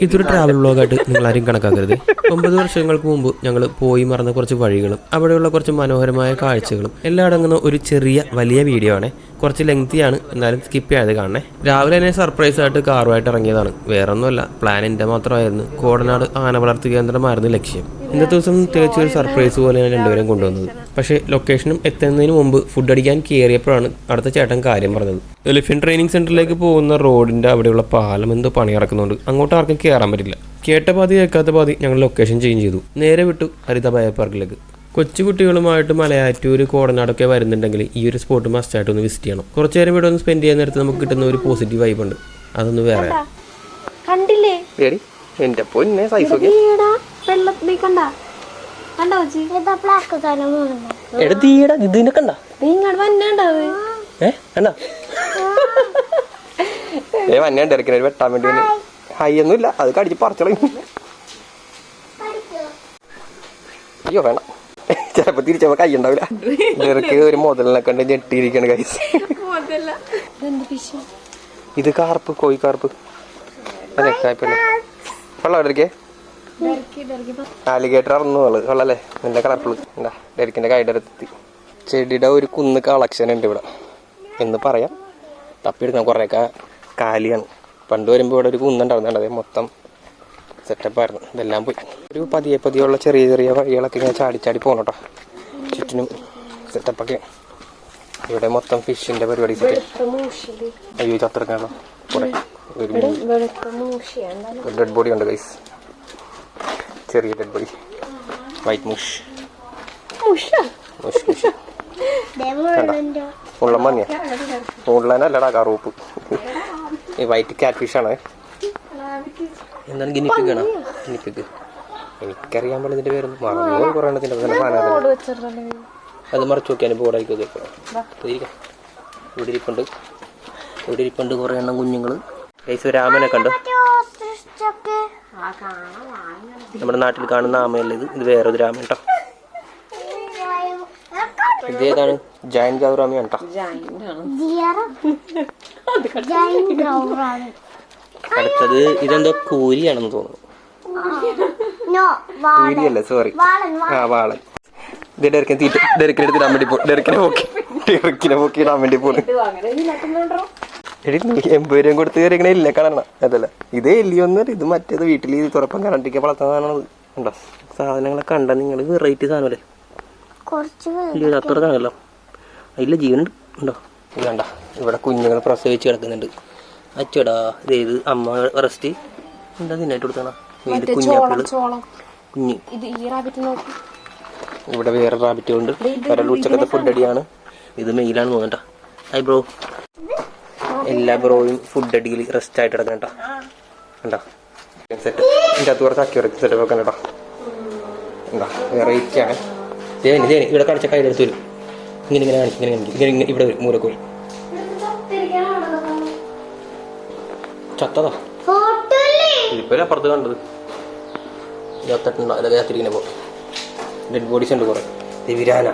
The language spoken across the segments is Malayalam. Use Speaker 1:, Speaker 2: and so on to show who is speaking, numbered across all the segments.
Speaker 1: ഇതൊരു ട്രാവൽ വ്ളോഗായിട്ട് നിങ്ങളാരും കണക്കാക്കരുത്. 9 വർഷങ്ങൾക്ക് മുമ്പ് ഞങ്ങൾ പോയി മറന്ന കുറച്ച് വഴികളും അവിടെയുള്ള കുറച്ച് മനോഹരമായ കാഴ്ചകളും എല്ലാം അടങ്ങുന്ന ഒരു ചെറിയ വലിയ വീഡിയോ ആണ്. കുറച്ച് ലെങ്തിയാണ്, എന്നാലും സ്കിപ്പ് ചെയ്യാതെ കാണണേ. രാവിലെ തന്നെ സർപ്രൈസ് ആയിട്ട് കാറുമായിട്ട് ഇറങ്ങിയതാണ്. വേറൊന്നുമല്ല, പ്ലാൻ എൻ്റെ മാത്രമായിരുന്നു. കോടനാട് ആന വളർത്തു കേന്ദ്രമായിരുന്നു ലക്ഷ്യം. ഇന്നത്തെ ദിവസം തികച്ചും ഒരു സർപ്രൈസ് പോലെയാണ് രണ്ടുപേരും കൊണ്ടുവന്നത്. പക്ഷേ ലൊക്കേഷനും എത്തുന്നതിന് മുമ്പ് ഫുഡ് അടിക്കാൻ കയറിയപ്പോഴാണ് അടുത്ത ചേട്ടൻ കാര്യം പറഞ്ഞത്. എലിഫന്റ് ട്രെയിനിങ് സെന്ററിലേക്ക് പോകുന്ന റോഡിന്റെ അവിടെയുള്ള പാലം എന്തോ പണി നടക്കുന്നുണ്ട്, അങ്ങോട്ട് ആർക്കും കയറാൻ പറ്റില്ല. കേട്ട പാതി കേൾക്കാത്ത പാതി ഞങ്ങൾ ലൊക്കേഷൻ ചേഞ്ച് ചെയ്തു. നേരെ വിട്ടു ഹരിത ബയോ പാർക്കിലേക്ക്. കൊച്ചുകുട്ടികളുമായിട്ട് മലയാറ്റൂർ കോടനാടൊക്കെ വരുന്നുണ്ടെങ്കിൽ ഈ ഒരു സ്പോട്ട് മസ്റ്റായിട്ട് ഒന്ന് വിസിറ്റ് ചെയ്യണം. കുറച്ചു നേരം ഇവിടെ ഒന്ന് സ്പെൻഡ് ചെയ്യുന്ന നേരത്ത് നമുക്ക് കിട്ടുന്ന ഒരു പോസിറ്റീവ് വൈബ് ഉണ്ട്, അതൊന്ന് വേറെ.
Speaker 2: കണ്ടില്ലേ
Speaker 1: എന്റെ പൊന്നെ സൈസ് വെട്ടാൻ വേണ്ടി ഹൈ ഒന്നും ഇല്ല, അത് കടിച്ച് പറിച്ചളയും. അയ്യോ വേണം, ചിലപ്പോ തിരിച്ചപ്പോ കൈ ഉണ്ടാവില്ല. ഇവർക്ക് ഒരു മുതലിനെ കണ്ട് ഞെട്ടിയിരിക്കണ കൈ. ഇത് കാർപ്പ്, കോഴി കാർപ്പ് അല്ലേ? കായ്പല്ലേ വെള്ളം എടുക്കേ. ആലിഗേറ്റർ ഇറന്നു വെള്ളല്ലേ, നല്ല കളർഫുൾ. എന്താ ഡെറിക്കിന്റെ കൈഡെടുത്തി. ചെടിയുടെ ഒരു കുന്ന് കളക്ഷൻ ഉണ്ട് ഇവിടെ എന്ന് പറയാം. തപ്പിയെടുക്കണം, കുറേയൊക്കെ കാലിയാണ്. പണ്ട് വരുമ്പോൾ ഇവിടെ ഒരു കുന്നുണ്ടാവുന്നുണ്ട്, അതേ മൊത്തം സെറ്റപ്പായിരുന്നു. ഇതെല്ലാം പോയി. ഒരു പതിയുള്ള ചെറിയ ചെറിയ വഴികളൊക്കെ ഇങ്ങനെ ചാടി ചാടി പോകണം കേട്ടോ. ചുറ്റിനും സെറ്റപ്പൊക്കെ. ഇവിടെ മൊത്തം ഫിഷിന്റെ പരിപാടി. അയ്യോ ചത്തിറക്കാണല്ലോ കുറെ. ഒരു ഡെഡ് ബോഡി ഉണ്ട് ഗൈസ്, ചെറിയ ഡെഡ് ബോഡി. വൈറ്റ് മുഷ് ഉള്ള മഞ്ഞ ഉള്ളനല്ലടാ കറുപ്പ്. ഈ വൈറ്റ് ക്യാറ്റ് ഫിഷാണ്. എന്താണ് ഗിനിപ്പിക്കാണോ? ഗിനിപ്പിക്ക് എനിക്കറിയാൻ പാടില്ല ഇതിന്റെ പേരൊന്നും. മറന്നു കുറേ എണ്ണത്തിന്റെ സാധനം. അത് മറച്ചു നോക്കിയാൽ ബോർഡായിരിക്കും. ഇവിടെ ഇരിപ്പുണ്ട് കുറേ എണ്ണം കുഞ്ഞുങ്ങള്. രാമനെ കണ്ടോ? നമ്മുടെ നാട്ടിൽ കാണുന്ന ആമയല്ല ഇത്, ഇത് വേറൊരു രാമൻ കേട്ടോ. ഇതേതാണ്? ജയന്റ് ഗൗറാമിയാണ് കേട്ടോ. അടുത്തത് ഇതെന്തോ കൂരിയാണെന്ന് തോന്നുന്നു. കൂരിയല്ല, സോറി, ആ വാളൻ. ഇത് ഡെറിക്കിനെ എടുത്തിടാൻ വേണ്ടി പോകും. ഡെറിക്കിനെ പൊക്കിയിടാൻ വേണ്ടി പോകും. 80 രൂപ കൊടുത്ത് കയറിക്കണേ ഇല്ല കാണണം. അതല്ല, ഇതേ ഇല്ലയൊന്നും. ഇത് മറ്റേത് വീട്ടിൽ തുറപ്പം കണ്ടിരിക്കാൻ വളർത്താനാണത്. ഉണ്ടോ സാധനങ്ങളൊക്കെ കണ്ട നിങ്ങൾ? വെറൈറ്റി സാധനമല്ലേ, അത്ര കാണല്ലോ. അതില്ല ജീവനുണ്ട്. ഉണ്ടോ? ഇത് വേണ്ട, ഇവിടെ കുഞ്ഞുങ്ങൾ പ്രസവിച്ച് കിടക്കുന്നുണ്ട്. അച്ചടാ, ഇതേത് അമ്മ റെസ്റ്റ് എന്താ തിന്നായിട്ട് കൊടുത്തണ? ഇത് കുഞ്ഞാപ്പിള് കുഞ്ഞ്. ഇവിടെ വേറെ റാബിറ്റുണ്ട്. വേറെ ഉച്ചക്കത്തെ ഫുഡ് അടിയാണ്. ഇത് മെയിലാണ് തോന്നണ്ട. Hi bro. എല്ലാ ബ്രോയും ഫുഡ് അടിയിൽ റെസ്റ്റ് ആയിട്ട് കിടക്കണം കേട്ടോ. കണ്ടോ സെറ്റ്. ഇതിൻ്റെ അകത്ത് കുറച്ച് അക്കി വരയ്ക്കും സെറ്റപ്പ് ഒക്കെ കേട്ടോ. എന്താ വെറൈറ്റി ആണ്. ഇവിടെ കാണിച്ച കയ്യിലെടുത്ത് വരും. ഇങ്ങനെ കാണിക്കും. ഇവിടെ വരും മൂലക്ക് വരും. ചത്തതാ ഇപ്പൊ അപ്പുറത്ത് കണ്ടത്. ചത്തിട്ടുണ്ടോ? ചത്തിരിക്കുന്ന പോ. ഡെഡ് ബോഡീസ് ഉണ്ട് കുറെ. വിരാന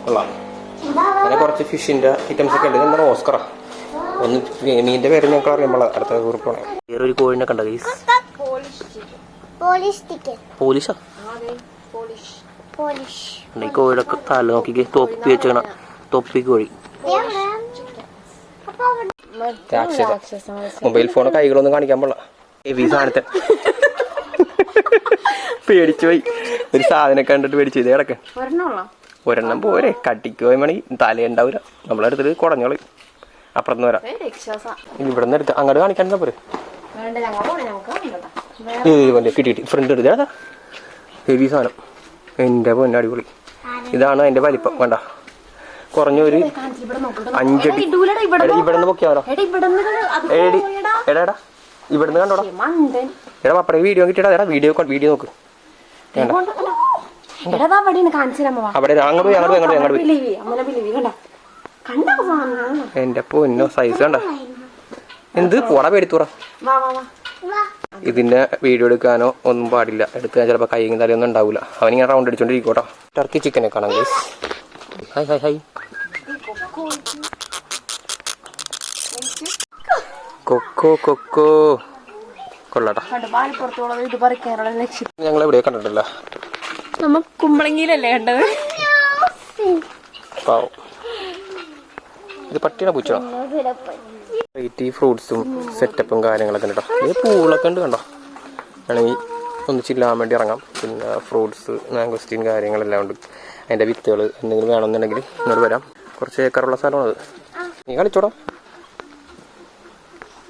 Speaker 1: കൊള്ളാം. അങ്ങനെ കുറച്ച് ഫിഷിന്റെ ഐറ്റംസ് ഒക്കെ ഉണ്ട്. എന്താണ് ഓസ്കറാ? ഒന്ന് മീനിന്റെ പേര് ഞങ്ങൾക്ക് അറിയുമ്പോൾ അടുത്ത കുറിപ്പാണ്. വേറെ ഒരു കോഴിനെ കണ്ട ഗൈസ്. പോലീഷാ? ഈ കോഴിയുടെ തല നോക്കിക്ക്. തൊപ്പി വെച്ചേക്കണ തൊപ്പി കോഴി. മൊബൈൽ ഫോൺ കൈകളൊന്നും കാണിക്കാൻ പാടില്ല. ഹെവി സാധനത്തെ പേടിച്ചു പോയി. ഒരു സാധനം കണ്ടിട്ട് പേടിച്ചു. ഇതേ കിടക്കൻ ഒരെണ്ണം പോരെ. കട്ടിക്ക് പോയി മണി തലയുണ്ടാവില്ല. നമ്മളെടുത്തിട്ട് കുടഞ്ഞോളി. അപ്പുറത്ത് വരാം. ഇവിടെ നിന്ന് എടുത്ത് അങ്ങോട്ട് കാണിക്കാൻ പോരെ. കിട്ടി ഫ്രണ്ട് എടുത്താ ഹെവി സാധനം. എൻ്റെ പൊന്നെ അടിപൊളി. ഇതാണ് അതിന്റെ വലിപ്പം. വേണ്ട കുറഞ്ഞൊരു 5 അടി. ഇവിടെ നിന്ന് പൊക്കിയാലോ? എടാ ഇവിടുന്ന് കണ്ടോടാ. എടാ അപ്പറേ വീഡിയോ കിട്ടിയടാ. എടാ വീഡിയോ നോക്ക്. അവിടെ അങ്ങോട്ട് എന്റെ പൊന്നോ സൈസ് കണ്ട. എന്ത് പോടാ പേടിത്തൂറ. ഇതിന്റെ വീഡിയോ എടുക്കാനോ ഒന്നും പാടില്ല. എടുക്കാൻ ചിലപ്പോ കൈയും തലയൊന്നും ഉണ്ടാവില്ല. അവനിങ്ങനെ റൗണ്ട് അടിച്ചോണ്ടിരിക്കോട്ടോ. ടർക്കി ചിക്കനെ കാണാം ഗൈസ്. ഹായ് കൊക്കോ കൊള്ളാട്ടാ.
Speaker 2: പാലപ്പുറത്തോളം ഇത് പറിക്കാനുള്ള ലക്ഷ്യം.
Speaker 1: ഞങ്ങൾ എവിടെയോ കണ്ടിട്ടില്ല.
Speaker 2: നമ്മ കുമ്പളങ്ങിയിലല്ലേ കണ്ടത്?
Speaker 1: പാവം. ഇത് പട്ടിയുടെ പൂച്ചോ? വെറൈറ്റി ഫ്രൂട്ട്സും സെറ്റപ്പും കാര്യങ്ങളൊക്കെ ഉണ്ട് കേട്ടോ. ഇത് പൂളൊക്കെ ഉണ്ട് കണ്ടോ. ആണെങ്കിൽ ഒന്ന് ചില്ലാൻ വേണ്ടി ഇറങ്ങാം. പിന്നെ ഫ്രൂട്ട്സ്, മാംഗോസ്റ്റീൻ കാര്യങ്ങളെല്ലാം ഉണ്ട്. അതിൻ്റെ വിത്തുകൾ എന്തെങ്കിലും വേണമെന്നുണ്ടെങ്കിൽ ഇങ്ങോട്ട് വരാം. കുറച്ച് ഏക്കറുള്ള സ്ഥലമാണത്. നീ കളിച്ചോടാ.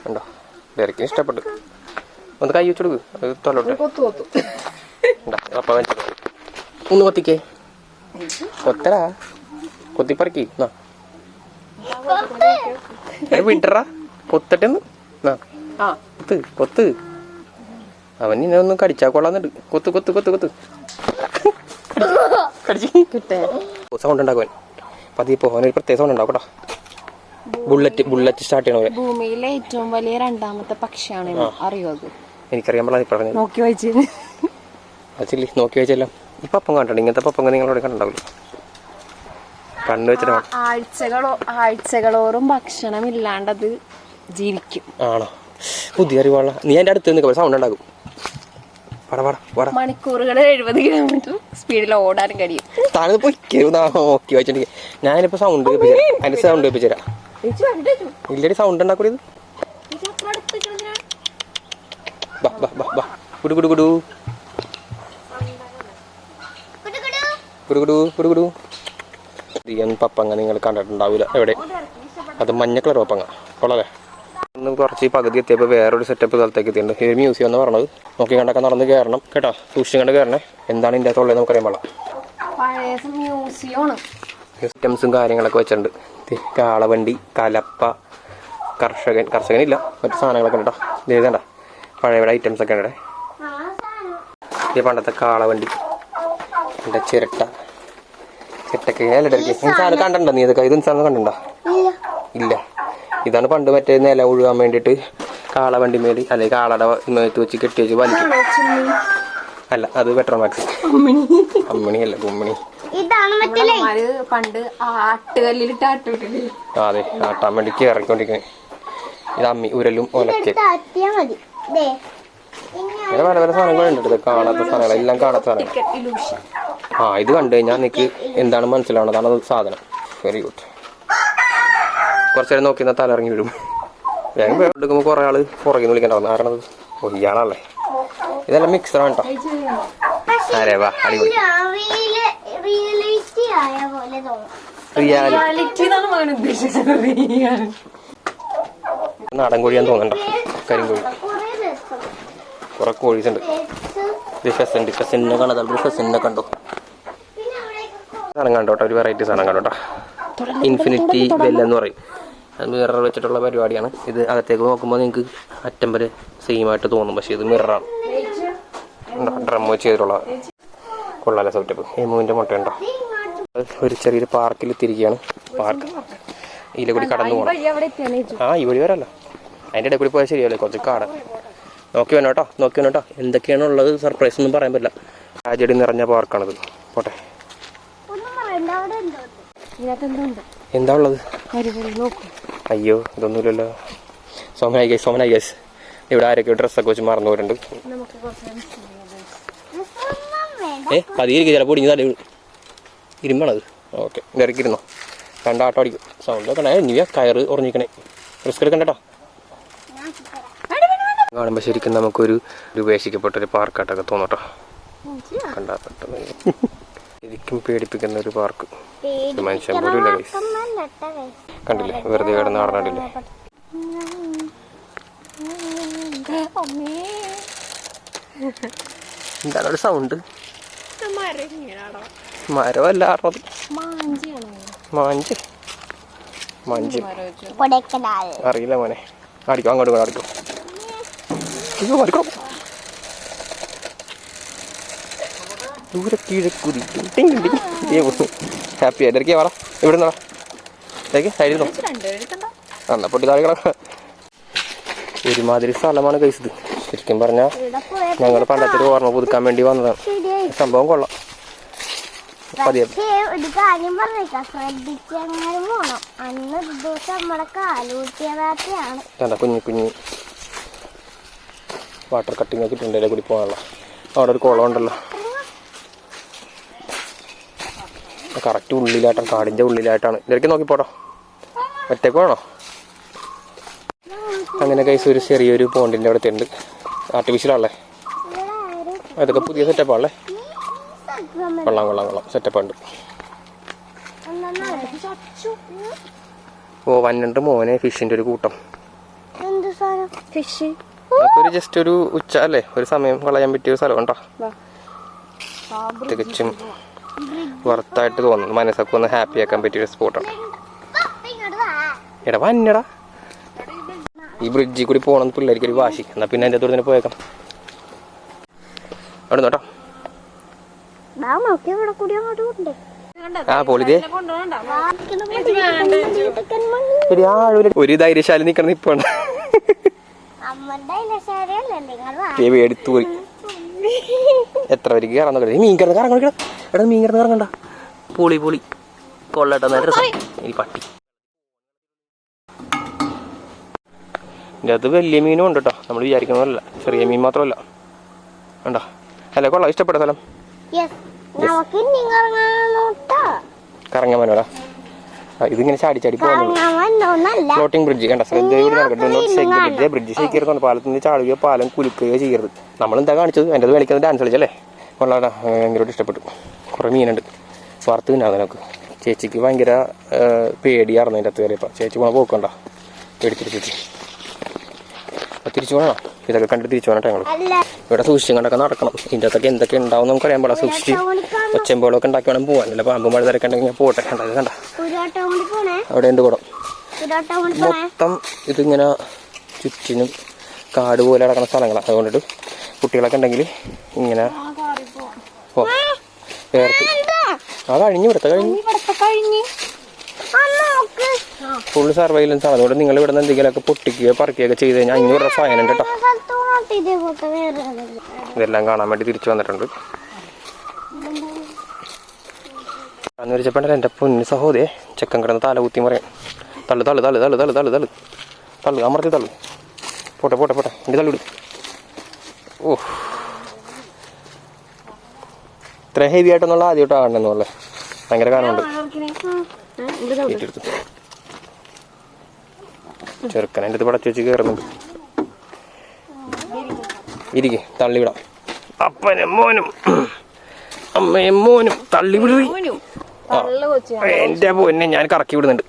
Speaker 1: ഉണ്ടോ? ഡെറിക്കിന് ഇഷ്ടപ്പെട്ടു. ഒന്ന് കൈ വെച്ചെടുക്ക്. അത് തൊല്ലോട്ടെ. അപ്പം വെച്ചോ. ഒന്ന് കൊത്തിക്കേ. കൊത്തടാ. കൊത്തിപ്പറിക്കി. വിട്ടറാ. കൊത്തട്ടെന്ന്. കൊത്ത് കൊത്ത്. അവൻ ഇന്നെ ഒന്ന് കടിച്ചാ കൊള്ളാന്നുണ്ട്. കൊത്ത് കൊത്ത് കൊത്ത് കൊത്ത്. സൗണ്ട് ഉണ്ടാക്കുവൻ. പതിയെ പോകാൻ പ്രത്യേക സൗണ്ട് ഉണ്ടാവും കേട്ടോ. ബുള്ളറ്റ് സ്റ്റാർട്ട് ചെയ്യണ പോലെ.
Speaker 2: ഭൂമിയിലെ ഏറ്റവും വലിയ രണ്ടാമത്തെ പക്ഷിയാണ്. അറിയോ അത്?
Speaker 1: എനിക്കറിയാൻ പാടില്ല. പറഞ്ഞു
Speaker 2: നോക്കി വായിച്ചു.
Speaker 1: അതില്ലേ നോക്കി വായിച്ചെല്ലാം. ഈ പപ്പം കണ്ടോ? ഇങ്ങനത്തെ പപ്പം നിങ്ങളോട് കണ്ടുണ്ടാവില്ല. കണ്ണു വെച്ചിട്ട്
Speaker 2: ആഴ്ചകളോറും ഭക്ഷണം ഇല്ലാണ്ടത് ജീവിക്കും.
Speaker 1: ആണോ? പുതിയ അറിവാള. നീ എൻ്റെ അടുത്ത് നിൽക്കുക. സൗണ്ട് ഉണ്ടാക്കും.
Speaker 2: മണിക്കൂറുകൾ 70 കിലോമീറ്റർ സ്പീഡിൽ ഓടാനും കഴിയും.
Speaker 1: താഴെ പോയി നോക്കി വായിച്ചിട്ട് ഞാനിപ്പോ സൗണ്ട് അതിന്റെ സൗണ്ട് കേൾപ്പിച്ചുതരാം. ഇല്ലടി സൗണ്ട് ഉണ്ടാക്കൂടിയത്. കുടു കുടു കുടു കുടു കുടു കുടു കുടു. പപ്പങ്ങ നിങ്ങൾ കണ്ടിട്ടുണ്ടാവില്ല എവിടെ. അത് മഞ്ഞ കളർ പപ്പങ്ങ കൊള്ളാലേ. ഒന്ന് കുറച്ച് പകുതി എത്തിയപ്പോൾ വേറൊരു സെറ്റപ്പ് സ്ഥലത്തേക്ക് എത്തിയിട്ടുണ്ട്. ഈ മ്യൂസിയം എന്ന് പറഞ്ഞത് നോക്കി കണ്ടൊക്കെ നടന്ന് കയറണം കേട്ടോ. സൂക്ഷിച്ച് കണ്ട് കയറണേ. എന്താണ് ഇതിൻ്റെ അകത്തുള്ളത് നമുക്കറിയാൻ പാടില്ല. ഐറ്റംസും കാര്യങ്ങളൊക്കെ വെച്ചിട്ടുണ്ട്. കാളവണ്ടി, കലപ്പ, കർഷകനില്ല മറ്റു സാധനങ്ങളൊക്കെ ഉണ്ട് കേട്ടോ. ഇത് എഴുതണ്ട പഴയ ഐറ്റംസ് ഒക്കെ ഉണ്ട്. ഇത് പണ്ടത്തെ കാളവണ്ടി, എൻ്റെ ചിരട്ടൊക്കെ ഈ സാധനം കണ്ടിട്ടുണ്ടോ നീ? ഇതൊക്കെ ഇത് സാധനം കണ്ടിട്ടുണ്ടോ? ഇല്ല. ഇതാണ് പണ്ട് മറ്റേ നില ഒഴുകാൻ വേണ്ടിയിട്ട് കാളവണ്ടി മേടി അല്ലെങ്കിൽ കാളയുടെ മേത്ത് വെച്ച് കെട്ടി വെച്ച് വലിക്കും. അല്ല അത് പെട്രോമാക്സ്. അമ്മിണിയല്ല കുമ്മിണി.
Speaker 2: പണ്ട് ആട്ടുകല്ലിലിട്ട്
Speaker 1: അതെ ആട്ടാൻ വേണ്ടി ഇറക്കിക്കൊണ്ടിരിക്കുന്നത്. ഇത് അമ്മി ഉരലും ഒലക്കും. അങ്ങനെ പല പല സാധനങ്ങളുണ്ട്. കാണാത്ത സാധനങ്ങൾ എല്ലാം കാണാത്ത സാധനങ്ങൾ. ഇത് കണ്ടു കഴിഞ്ഞാൽ നിനക്ക് എന്താണ് മനസ്സിലാവുന്നതാണ് അത് സാധനം. Very good. കുറച്ചു നേരം നോക്കി തല ഇറങ്ങി വരും. ഞാൻ എടുക്കുമ്പോൾ കുറേ ആള് പുറകിൽ നിന്ന് വിളിക്കണ്ടാവുന്നു. കാരണം അത് ഇയാളല്ലേ. ഇതെല്ലാം മിക്സറാണ് കേട്ടോ. അരേ വാ അടിപൊളി. നാടൻ കോഴിയാന്ന് തോന്നണ്ട. കരിങ്കോഴി. കുറെ കോഴീസ് ഉണ്ട്. ഫെസിനെ കാണാതെ ഫെസിനെ കണ്ടോ. സാധനം കണ്ടോട്ടെ. ഒരു വെറൈറ്റി സാധനം കണ്ടോട്ടോ. ഇൻഫിനിറ്റി വെല്ലെന്ന് പറയും. അത് മിറർ വെച്ചിട്ടുള്ള പരിപാടിയാണ്. ഇത് അകത്തേക്ക് നോക്കുമ്പോൾ നിങ്ങൾക്ക് അറ്റം വരെ സെയിം ആയിട്ട് തോന്നും. പക്ഷേ ഇത് മിററാണ്. ഡ്രം വെച്ച് ചെയ്തിട്ടുള്ള കൊള്ളാല സെറ്റപ്പ്. എമുവിൻ്റെ മുട്ടയുണ്ടോ. ഒരു ചെറിയൊരു പാർക്കിൽ എത്തിയിരിക്കുകയാണ്. പാർക്ക് ഇതിലെ കൂടി കടന്നു പോകണം. ഈ വഴി വരല്ലോ. അതിൻ്റെ ഇടയിൽ കൂടി പോയാൽ ശരിയല്ലേ. കുറച്ച് കാട് നോക്കി വേണം കേട്ടോ. നോക്കി വേണം കേട്ടോ. എന്തൊക്കെയാണ് ഉള്ളത് സർപ്രൈസ് ഒന്നും പറയാൻ പറ്റില്ല. ട്രാജഡി നിറഞ്ഞ പാർക്കാണിത്. പോട്ടെ. എന്താ ഉള്ളത്? അയ്യോ ഇതൊന്നുമില്ലല്ലോ. സോമനായി ഗൈസ് ഇവിടെ ആരൊക്കെ ഡ്രസ്സൊക്കെ വെച്ച് മറന്നവരുണ്ട്. പതിയിരിക്കും ചിലപ്പോൾ ഇടിഞ്ഞ തല ഇരുമ്പണത്. ഓക്കെ ഇറക്കിയിരുന്നോ. രണ്ടാട്ടം അടിക്കും. സൗണ്ട് ഒക്കെ ഇനി കയറ് ഉറഞ്ഞിക്കണേ. റിസ്ക് എടുക്കണ്ട കേട്ടോ. കാണുമ്പോൾ ശരിക്കും നമുക്കൊരു ഉപേക്ഷിക്കപ്പെട്ടൊരു പാർക്കായിട്ടൊക്കെ തോന്നട്ടോ. കണ്ടാ പെട്ടെന്ന് ശരിക്കും പേടിപ്പിക്കുന്ന ഒരു പാർക്ക്. മനുഷ്യൻ പോലും ഇല്ല ഗൈസ്. കണ്ടില്ലേ വെറുതെ കിടന്ന് നടന്നിട്ടില്ലേ. എന്താണ് ഒരു സൗണ്ട്? മരമല്ല ആടുന്നത്. മാഞ്ചി അറിയില്ല മോനെ. അടിക്കും അങ്ങോട്ട് അടിക്കും. അയ്യോ അടിക്കണം. ദൂരെ കീഴക്കുതി ഹാപ്പി ആയിട്ട് പറ. ഇവിടെ നിന്നാ സൈഡിൽ എന്നാ പൊട്ടി താഴെ കിടക്കാം. ഒരുമാതിരി സ്ഥലമാണ് കഴിച്ചത്. ശരിക്കും പറഞ്ഞാൽ ഞങ്ങൾ പണ്ടത്തെ ഓർമ്മ പുതുക്കാൻ വേണ്ടി വന്നതാണ്. സംഭവം കൊള്ളാം.
Speaker 3: ഒരു കാര്യം പറഞ്ഞേക്കാം, ശ്രദ്ധിച്ചെങ്ങനെ പോണം. അന്ന് ദിവസം നമ്മളെ കാലുകൂട്ടിയതാണ്.
Speaker 1: കുഞ്ഞു കുഞ്ഞു വാട്ടർ കട്ടിങ് ഒക്കെ ഇട്ടുണ്ട് കൂടി പോകാനുള്ള. അവിടെ ഒരു കുളം ഉണ്ടല്ലോ, കറക്റ്റ് ഉള്ളിലായിട്ടാണ്, കാടിൻ്റെ ഉള്ളിലായിട്ടാണ്. ഇതൊക്കെ നോക്കിപ്പോട്ടോ, ഒറ്റക്ക് വേണോ? അങ്ങനെ കൈസ് ഒരു ചെറിയൊരു പോണ്ടിൻ്റെ അവിടെ ഉണ്ട്, ആർട്ടിഫിഷ്യലാണല്ലേ. അതൊക്കെ പുതിയ സെറ്റപ്പാണല്ലേ. കൊള്ളാം സെറ്റപ്പുണ്ട്. ഓ വന്നിട്ട് മോനെ ഫിഷിൻ്റെ ഒരു കൂട്ടം. നമുക്കൊരു ജസ്റ്റ് ഒരു ഉച്ച അല്ലേ, ഒരു സമയം കളയാൻ പറ്റിയ സ്ഥലം ഉണ്ടോ? തികച്ചും വർത്തായിട്ട് തോന്നുന്നു, മനസ്സൊക്കെ ഒന്ന് ഹാപ്പി ആക്കാൻ പറ്റിയൊരു സ്പോട്ടാണ്. എടാ വന്നടാ, ഈ ബ്രിഡ്ജിൽ കൂടി പോകണമെന്ന് പിള്ളേർക്ക് ഒരു വാശി. എന്നാൽ പിന്നെ അതിൻ്റെ അടുത്ത് തന്നെ പോയേക്കാം. അവിടെ നോട്ടോ. ആ പോളിതേ ഒരു ധൈര്യശാലി നിക്കണം ഇപ്പൊ എടുത്തു പോയി. എത്ര പേർക്ക് കയറാൻ നോക്കട്ടെ. മീൻ കിടന്ന് കറങ്ങണ, എടാ മീൻ കിടന്ന് കറങ്ങണ്ട. പൊളി കൊള്ളട്ടെ ഈ പട്ടി. ഇതിൻ്റെ അകത്ത് വലിയ മീനും ഉണ്ട് കേട്ടോ, നമ്മൾ വിചാരിക്കുന്നതല്ല, ചെറിയ മീൻ മാത്രമല്ല. ഉണ്ടോ? അല്ല കൊള്ളാം, ഇഷ്ടപ്പെട്ട സ്ഥലം. കറങ്ങാൻ വേണോടാ. ഇതിങ്ങനെ ചാടി പോകുന്നു. ഫ്ലോട്ടിംഗ് ബ്രിഡ്ജ് കണ്ട, ബ്രിഡ്ജ് ഷേക്കരുത്. പാലത്തിൽ നിന്ന് ചാടുകയോ പാലം കുലുക്കുകയോ ചെയ്യരുത്. നമ്മളെന്താ കാണിച്ചത്? എൻ്റെ അത് കളിക്കുന്നത് ഡാൻസ് കളിച്ചല്ലേ. കൊള്ളാടാ, ഭയങ്കരമായിട്ട് ഇഷ്ടപ്പെട്ടു. കുറേ മീനുണ്ട്, വറുത്ത് തിന്നാതെ നമുക്ക്. ചേച്ചിക്ക് ഭയങ്കര പേടിയായിരുന്നു അതിൻ്റെ അകത്ത് കയറിയപ്പോൾ. ചേച്ചി പോകണം പോക്കണ്ട, പേടിച്ചിട്ട് തിരിച്ചു പോകണം. ഇതൊക്കെ കണ്ടിട്ട് തിരിച്ചു പോകണം. ഞങ്ങൾ ഇവിടെ സൂക്ഷിച്ചും കണ്ടൊക്കെ നടക്കണം. ഇതിൻ്റെ അകത്തൊക്കെ എന്തൊക്കെ ഉണ്ടാവും നമുക്ക് അറിയാൻ പാടില്ല. സൂക്ഷിച്ച് ഒച്ചമ്പോളൊക്കെ ഉണ്ടാക്കി വേണം പോകാൻ. അല്ല പാമ്പ് മഴ തിരക്കെ ഉണ്ടെങ്കിൽ പോട്ടെ. കണ്ട അവിടെ ഉണ്ട് കുടം. മൊത്തം ഇതിങ്ങനെ ചുറ്റിനും കാട് പോലെ കിടക്കുന്ന സ്ഥലങ്ങളാണ്. അതുകൊണ്ടിട്ട് കുട്ടികളൊക്കെ ഉണ്ടെങ്കിൽ ഇങ്ങനെ ഓ ചേർത്ത് ആ ഇവിടുത്തെ കഴിഞ്ഞ് ഫുൾ സർവൈലൻസ് ആണ്. അതുകൊണ്ട് നിങ്ങൾ ഇവിടെ നിന്ന് എന്തെങ്കിലുമൊക്കെ പൊട്ടിക്കുകയോ പറിക്കുകയൊക്കെ ചെയ്ത് കഴിഞ്ഞാൽ 500 രൂപ ഫൈൻ ഉണ്ട് കേട്ടോ. ഇതെല്ലാം കാണാൻ വേണ്ടി തിരിച്ചു വന്നിട്ടുണ്ട്. അന്ന് വിളിച്ചപ്പോഴല്ലേ എൻ്റെ പൊന്നു സഹോദയെ ചെക്കൻ കിടന്ന് തല കുത്തി മറിയാം. തള്ളു അമർത്തി തള്ളു. പോട്ടെ എൻ്റെ തള്ളിവിടും. ഓ ഇത്ര ഹെവി ആയിട്ടൊന്നുള്ള ആദ്യമായിട്ട് ആകണമെന്നല്ലേ, ഭയങ്കര കാരണമുണ്ട്. ചെറുക്കൻ എൻ്റെ അടുത്ത് പടച്ചു വെച്ച് കയറുന്നുണ്ട്. ഇരിക്കെ തള്ളിവിടാം. അപ്പനും മോനും അമ്മയും മോനും തള്ളിവിട. എന്റെ പൊന്നെ ഞാൻ കറക്കി വിടുന്നുണ്ട്.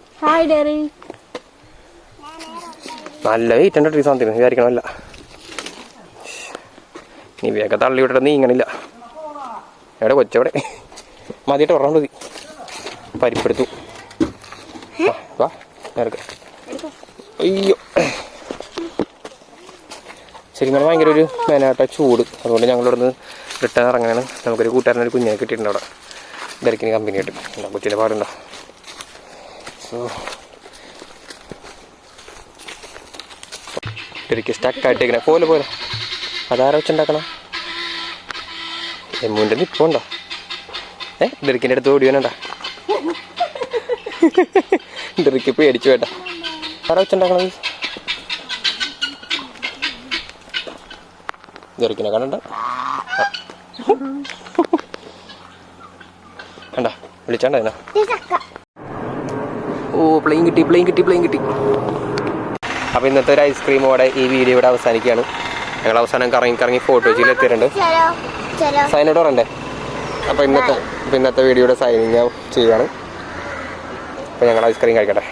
Speaker 1: നല്ല വെയിറ്റ് ഉണ്ട് ട്രീ സാന്തിന് വിചാരിക്കണമല്ല. നീ വേഗം തള്ളി വിട്ടിട്ട് നീങ്ങണില്ല. എവിടെ കൊച്ചവിടെ മതിയിട്ട് പറഞ്ഞാൽ മതി. പരിപ്പെടുത്തു. വാ അയ്യോ ശരിക്കും ഭയങ്കര ഒരു മെനാട്ട ചൂട്. അതുകൊണ്ട് ഞങ്ങളിവിടെ നിന്ന് റിട്ടേൺ ഇറങ്ങാനാണ്. നമുക്കൊരു കൂട്ടുകാരനൊരു കുഞ്ഞിനെ കിട്ടിയിട്ടുണ്ട് അവിടെ, ബെർക്കിന് കമ്പനി ആയിട്ട്. എന്താ കൊച്ചിൻ്റെ പാടുണ്ടോ? സോ ബെർക്കി സ്റ്റക്കായിട്ടേക്കണേ. പോലെ അതാരാ വെച്ചുണ്ടാക്കണം? എമ്മൂൻ്റെ നിപ്പുണ്ടോ? ബെർക്കിൻ്റെ അടുത്ത് ഓടി വേണണ്ട. ബെർക്കി പേടിച്ചു വേണ്ട. ആരാ വെച്ചുണ്ടാക്കണത്? ബെർക്കിനെ കണ്ട കണ്ട വിളിച്ചാണ്ട. ഓ പ്ലെയിൻ കിട്ടി. അപ്പോൾ ഇന്നത്തെ ഒരു ഐസ്ക്രീമോടെ ഈ വീഡിയോ ഇവിടെ അവസാനിക്കുകയാണ്. ഞങ്ങൾ അവസാനം കറങ്ങി ഫോട്ടോസിൽ എത്തിയിട്ടുണ്ട്. സൈനോട് പറയണ്ടേ? അപ്പോൾ ഇന്നത്തെ വീഡിയോയുടെ സൈനിങ് ചെയ്യുകയാണ്. അപ്പോൾ ഞങ്ങൾ ഐസ്ക്രീം കഴിക്കട്ടെ.